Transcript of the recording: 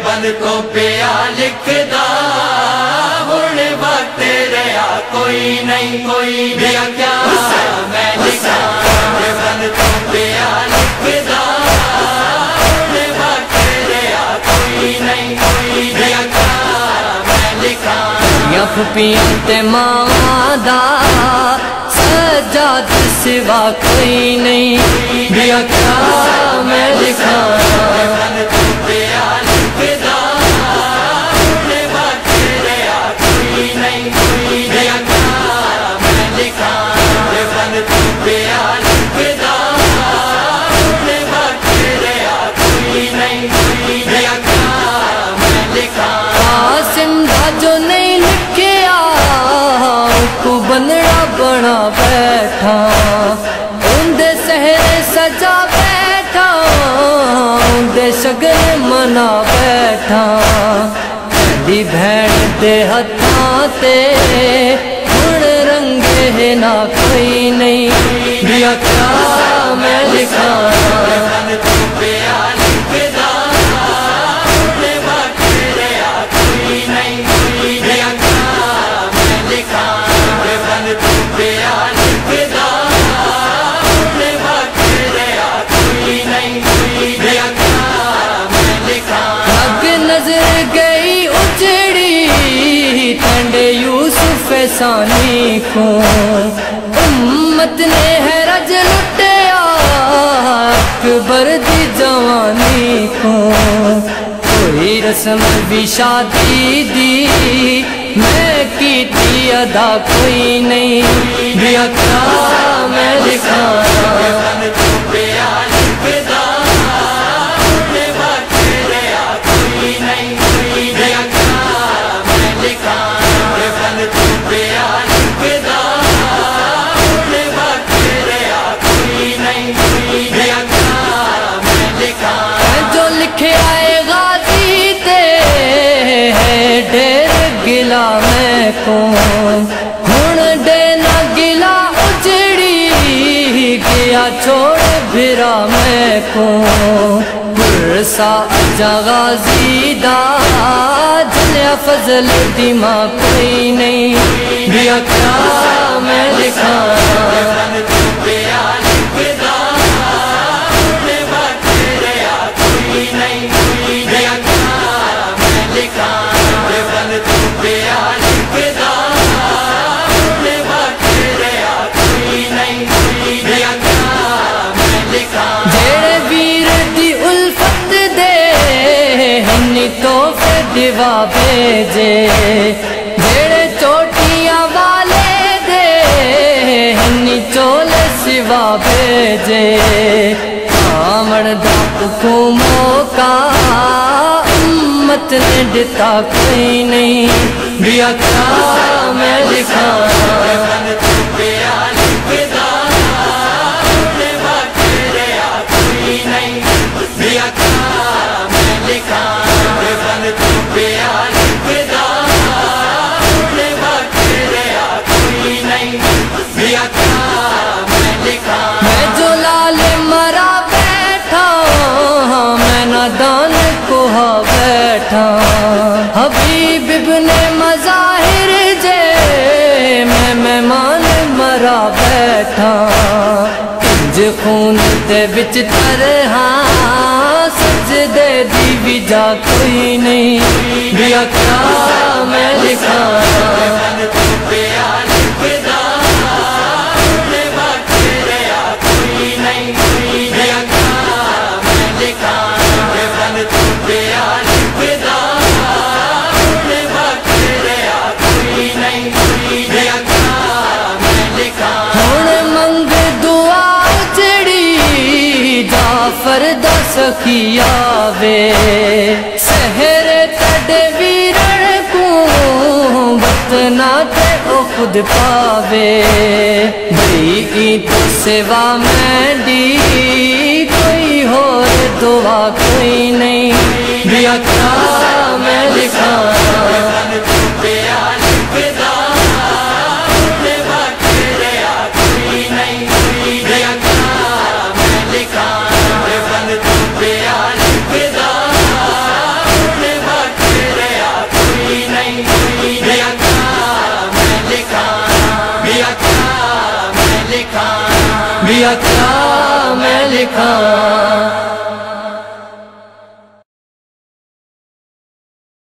बंद को पिया लिखदा हुण वक्त रहा कोई नहीं कोई भी क्या मैं लिखा बंद को पिया लिखदा हुण वक्त रहा कोई नहीं कोई भी क्या मैं लिखा या फुपियां ते मां दा सजाद सिवा कोई नहीं भी क्या मैं लिखा बंद को पिया लिखदा हुण वक्त रहा कोई नहीं कोई भी क्या मैं लिखा बंद को पिया लिखदा हुण वक्त रहा कोई नहीं कोई भी क्या मैं लिखा कासिम दा जो नहीं लिखिया को बनड़ा बना बैठा उन्दे सहरे सजा बैठा उन्दे शगन मना बैठा दी भैन दे हथां ते हुण रंगे ना कोई नहीं भी क्या मैं लिखा बंद को पिया लिखदा हुण वक्त रहा कोई नहीं कोई भी क्या मैं लिखा बंद को पिया लिखदा हुण वक्त रहा कोई नहीं कोई भी क्या मैं लिखा लग नजर गई उजड़ी ठंडे यूसुफ सानी को उम्मत ने है रज लुटिया अकबर दी जवानी को कोई रस्म भी शादी दी मैं कीती अदा कोई नहीं भी क्या मैं लिखा बंद को पिया लिखदा हुण वक्त रहा कोई नहीं कोई भी क्या मैं लिखा बंद को पिया लिखदा हुण वक्त रहा कोई नहीं कोई भी क्या मैं लिखा जो लिखे आए गाजी ते है ढेर गिला मैं को हुण डे ना गिला उजड़ी गया छोड़ भिरा मैं को पुरसा अजा गाजी दा जलिया फजल दी मां कोई नहीं भी क्या मैं लिखा बंद को पिया लिखदा हुण वक्त रहा कोई नहीं कोई भी क्या मैं लिखा बंद को पिया लिखदा हुण वक्त रहा कोई नहीं कोई भी क्या मैं लिखा जेड़े वीर दी उल्फत दे हन्नी तोहफे दिवा भेजे जेड़े चोटियां वाले दे हन्नी चोले सिवा भेजे आमण दा हुकुमों का उम्मत ने दिता कोई नहीं भी क्या मैं लिखा बंद को पिया लिखदा हुण वक्त रहा कोई नहीं भी क्या मैं लिखा बंद को पिया लिखदा हुण वक्त रहा कोई नहीं भी क्या मैं लिखा मैं जो लाल मरा बैठा मैं नादान को हा बैठा हबीब इब्ने मज़ाहिर जे मैं मेहमान मरा बैठा इंज खून ते विच तरहा सजदे दी भी जा कोई नहीं भी क्या मैं लिखा बंद को पिया लिखदा हुण वक्त रहा कोई नहीं कोई भी क्या मैं लिखा बंद को पिया लिखदा हुण वक्त रहा कोई नहीं कोई भी क्या मैं लिखा हुण मंग दुआ उजड़ी जाफर दा सखिया वे सहर तड़े वीरण को वतना ते ओ खुद पावे भई तो सेवा मैं दी कोई होर दुआ कोई नहीं भी क्या मैं लिखा बंद को पिया लिखदा हुण वक्त रहा कोई नहीं कोई भी क्या मैं लिखा बंद को पिया लिखदा हुण بیا کیا میں لکھاں